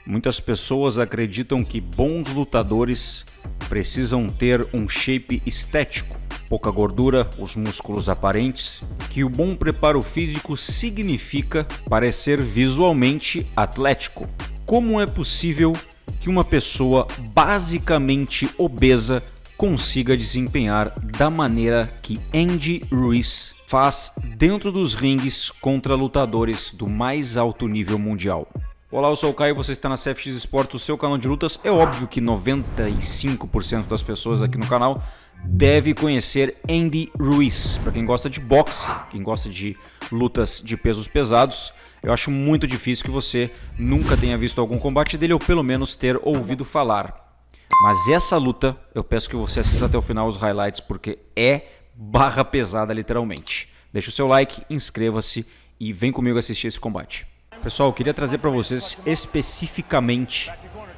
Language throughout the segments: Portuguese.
Muitas pessoas acreditam que bons lutadores precisam ter um shape estético, pouca gordura, os músculos aparentes, que o bom preparo físico significa parecer visualmente atlético. Como é possível que uma pessoa basicamente obesa consiga desempenhar da maneira que Andy Ruiz faz dentro dos ringues contra lutadores do mais alto nível mundial? Olá, eu sou o Caio e você está na CFX Esportes, o seu canal de lutas. É óbvio que 95% das pessoas aqui no canal deve conhecer Andy Ruiz. Para quem gosta de boxe, quem gosta de lutas de pesos pesados, eu acho muito difícil que você nunca tenha visto algum combate dele ou pelo menos ter ouvido falar. Mas essa luta, eu peço que você assista até o final os highlights, porque é barra pesada literalmente. Deixa o seu like, inscreva-se e vem comigo assistir esse combate. Pessoal, eu queria trazer para vocês especificamente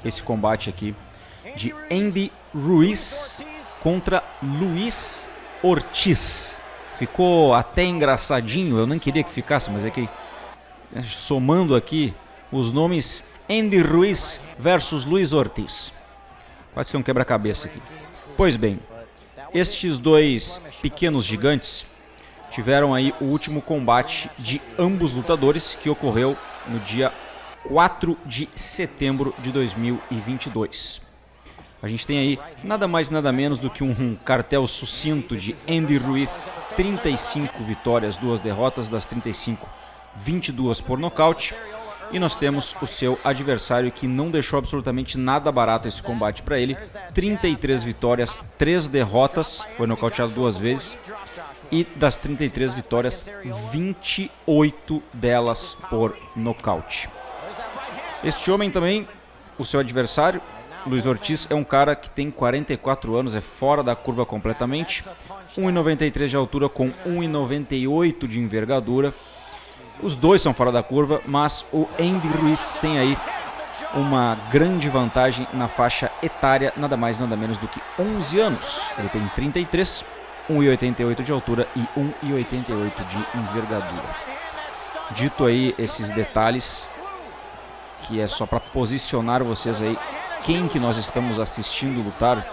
esse combate aqui de Andy Ruiz contra Luiz Ortiz. Ficou até engraçadinho, eu nem queria que ficasse, mas é que somando aqui os nomes Andy Ruiz versus Luiz Ortiz. Quase que é um quebra-cabeça aqui. Pois bem, estes dois pequenos gigantes tiveram aí o último combate de ambos lutadores, que ocorreu no dia 4 de setembro de 2022. A gente tem aí nada mais nada menos do que um cartel sucinto de Andy Ruiz, 35 vitórias, 2 derrotas, das 35, 22 por nocaute. E nós temos o seu adversário que não deixou absolutamente nada barato esse combate para ele, 33 vitórias, 3 derrotas, foi nocauteado 2 vezes. E das 33 vitórias, 28 delas por nocaute. Este homem também, o seu adversário, Luiz Ortiz, é um cara que tem 44 anos, é fora da curva completamente. 1,93 de altura com 1,98 de envergadura. Os dois são fora da curva, mas o Andy Ruiz tem aí uma grande vantagem na faixa etária, nada mais nada menos do que 11 anos. Ele tem 33, 1,88 de altura e 1,88 de envergadura. Dito aí esses detalhes, que é só para posicionar vocês aí quem que nós estamos assistindo lutar,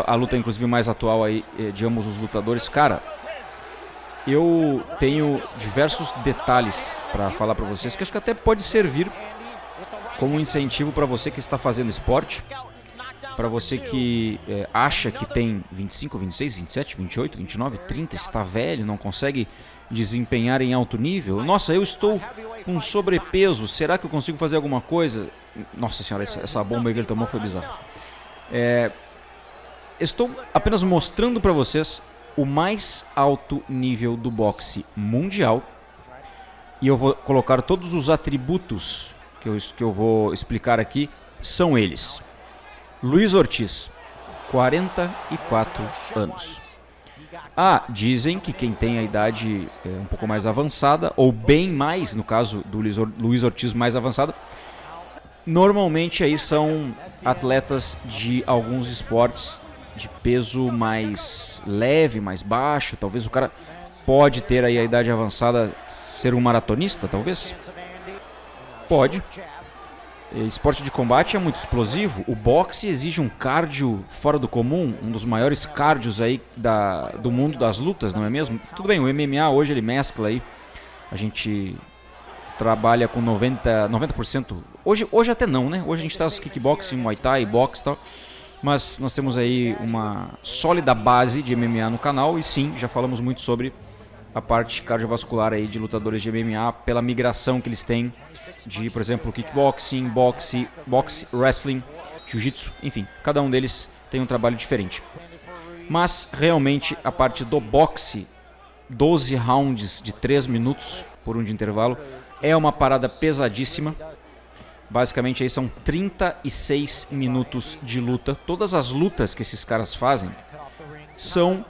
a luta inclusive mais atual aí de ambos os lutadores. Cara, eu tenho diversos detalhes para falar para vocês que acho que até pode servir como um incentivo para você que está fazendo esporte. Para você que acha que tem 25, 26, 27, 28, 29, 30, está velho, não consegue desempenhar em alto nível. Nossa, eu estou com sobrepeso, será que eu consigo fazer alguma coisa? Nossa senhora, essa bomba aí que ele tomou foi bizarra. Estou apenas mostrando para vocês o mais alto nível do boxe mundial. E eu vou colocar todos os atributos que eu vou explicar aqui, são eles. Luiz Ortiz, 44 anos. Dizem que quem tem a idade um pouco mais avançada, ou bem mais, no caso do Luiz Ortiz mais avançado, normalmente aí são atletas de alguns esportes de peso mais leve, mais baixo. Talvez o cara pode ter aí a idade avançada, ser um maratonista, talvez? Pode. Esporte de combate é muito explosivo. O boxe exige um cardio fora do comum, um dos maiores cardios aí do mundo das lutas, não é mesmo? Tudo bem, o MMA hoje ele mescla aí. A gente trabalha com 90%. Hoje até não, né? Hoje a gente tá com kickboxing, muay thai, boxe e tal. Mas nós temos aí uma sólida base de MMA no canal. E sim, já falamos muito sobre a parte cardiovascular aí de lutadores de MMA, pela migração que eles têm de, por exemplo, kickboxing, boxe, wrestling, jiu-jitsu, enfim, cada um deles tem um trabalho diferente. Mas realmente a parte do boxe, 12 rounds de 3 minutos por um de intervalo, é uma parada pesadíssima. Basicamente aí são 36 minutos de luta. Todas as lutas que esses caras fazem são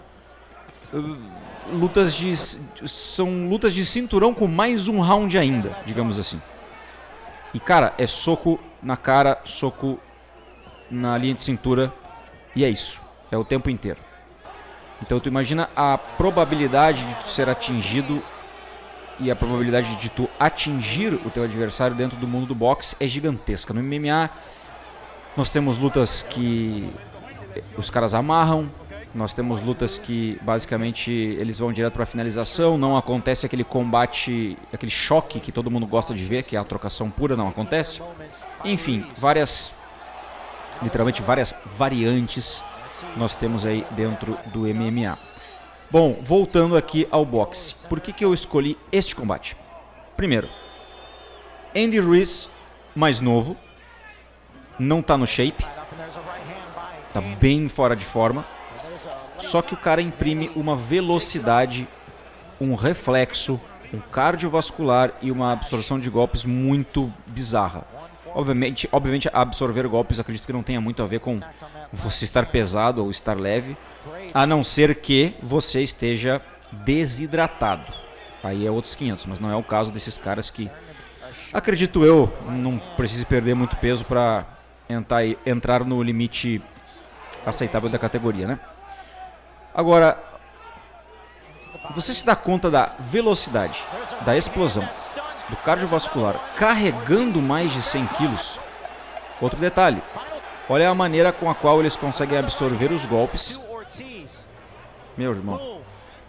lutas de cinturão com mais um round ainda, digamos assim. E cara, é soco na cara, soco na linha de cintura, e é isso, é o tempo inteiro. Então tu imagina a probabilidade de tu ser atingido e a probabilidade de tu atingir o teu adversário dentro do mundo do boxe é gigantesca. No MMA nós temos lutas que os caras amarram, nós temos lutas que basicamente eles vão direto para a finalização, não acontece aquele combate, aquele choque que todo mundo gosta de ver, que é a trocação pura, não acontece. Enfim, literalmente várias variantes nós temos aí dentro do MMA. Bom, voltando aqui ao boxe, por que eu escolhi este combate? Primeiro, Andy Ruiz, mais novo, não tá no shape, tá bem fora de forma, só que o cara imprime uma velocidade, um reflexo, um cardiovascular e uma absorção de golpes muito bizarra. Obviamente absorver golpes acredito que não tenha muito a ver com você estar pesado ou estar leve, a não ser que você esteja desidratado. Aí é outros 500, mas não é o caso desses caras que, acredito eu, não precisa perder muito peso para entrar no limite aceitável da categoria, né? Agora, você se dá conta da velocidade, da explosão, do cardiovascular carregando mais de 100 quilos? Outro detalhe, olha a maneira com a qual eles conseguem absorver os golpes. Meu irmão,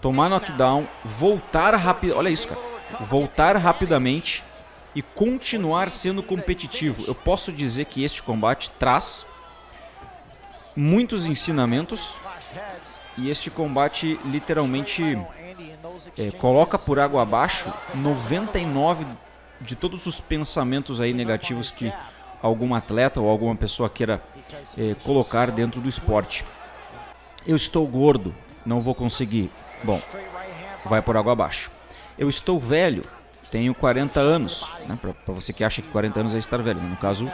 tomar knockdown, voltar rápido, olha isso, cara, voltar rapidamente e continuar sendo competitivo. Eu posso dizer que este combate traz muitos ensinamentos e este combate literalmente coloca por água abaixo 99 de todos os pensamentos aí negativos que algum atleta ou alguma pessoa queira colocar dentro do esporte. Eu estou gordo, não vou conseguir. Bom, vai por água abaixo. Eu estou velho, tenho 40 anos, né? Para você que acha que 40 anos é estar velho, no caso,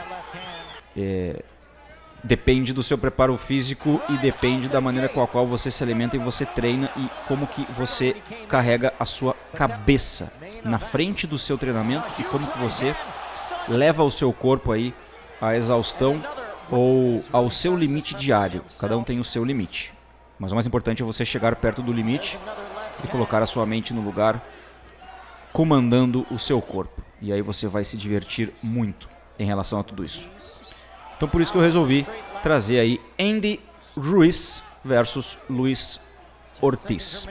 depende do seu preparo físico e depende da maneira com a qual você se alimenta e você treina e como que você carrega a sua cabeça na frente do seu treinamento e como que você leva o seu corpo aí à exaustão ou ao seu limite diário. Cada um tem o seu limite, mas o mais importante é você chegar perto do limite e colocar a sua mente no lugar, comandando o seu corpo, e aí você vai se divertir muito em relação a tudo isso. Então por isso que eu resolvi trazer aí Andy Ruiz versus Luis Ortiz.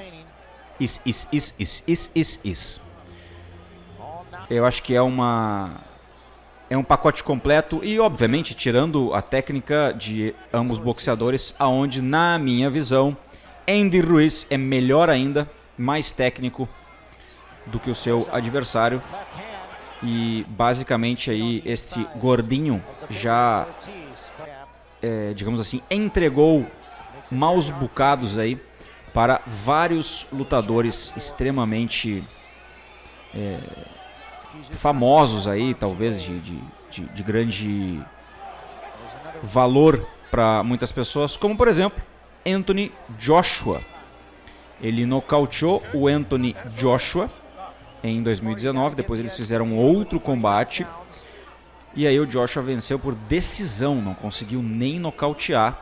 Eu acho que é um pacote completo e, obviamente, tirando a técnica de ambos boxeadores, aonde, na minha visão, Andy Ruiz é melhor ainda, mais técnico do que o seu adversário. E, basicamente, aí, este gordinho já, digamos assim, entregou maus bocados aí para vários lutadores extremamente famosos aí, talvez de grande valor para muitas pessoas, como por exemplo Anthony Joshua. Ele nocauteou o Anthony Joshua em 2019, depois eles fizeram outro combate e aí o Joshua venceu por decisão, não conseguiu nem nocautear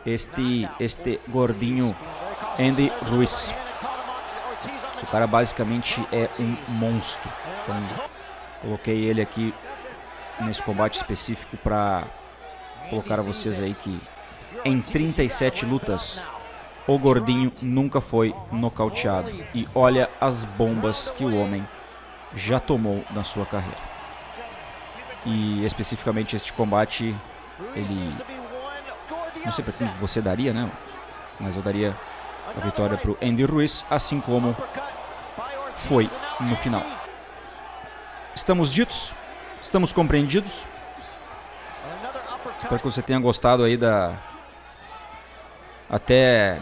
este gordinho Andy Ruiz. O cara basicamente é um monstro. Então, coloquei ele aqui nesse combate específico para colocar a vocês aí que em 37 lutas o gordinho nunca foi nocauteado. E olha as bombas que o homem já tomou na sua carreira. E especificamente este combate, ele... não sei para quem você daria, né? Mas eu daria a vitória para o Andy Ruiz, assim como foi no final. Estamos ditos? Estamos compreendidos? Espero que você tenha gostado aí até,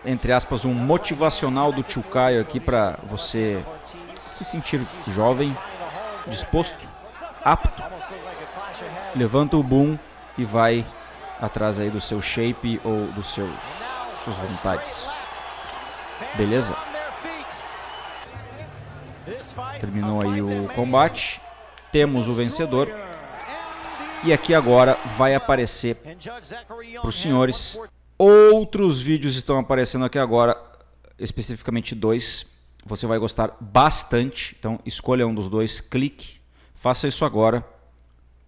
entre aspas, um motivacional do Tio Caio aqui para você se sentir jovem, disposto, apto. Levanta o boom e vai atrás aí do seu shape ou dos suas vontades. Beleza? Terminou aí o combate. Temos o vencedor. E aqui agora vai aparecer para os senhores. Outros vídeos estão aparecendo aqui agora, especificamente 2. você vai gostar bastante. Então escolha um dos dois, clique, faça isso agora,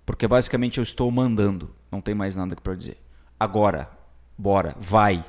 porque basicamente eu estou mandando, não tem mais nada para dizer. Agora, bora, vai!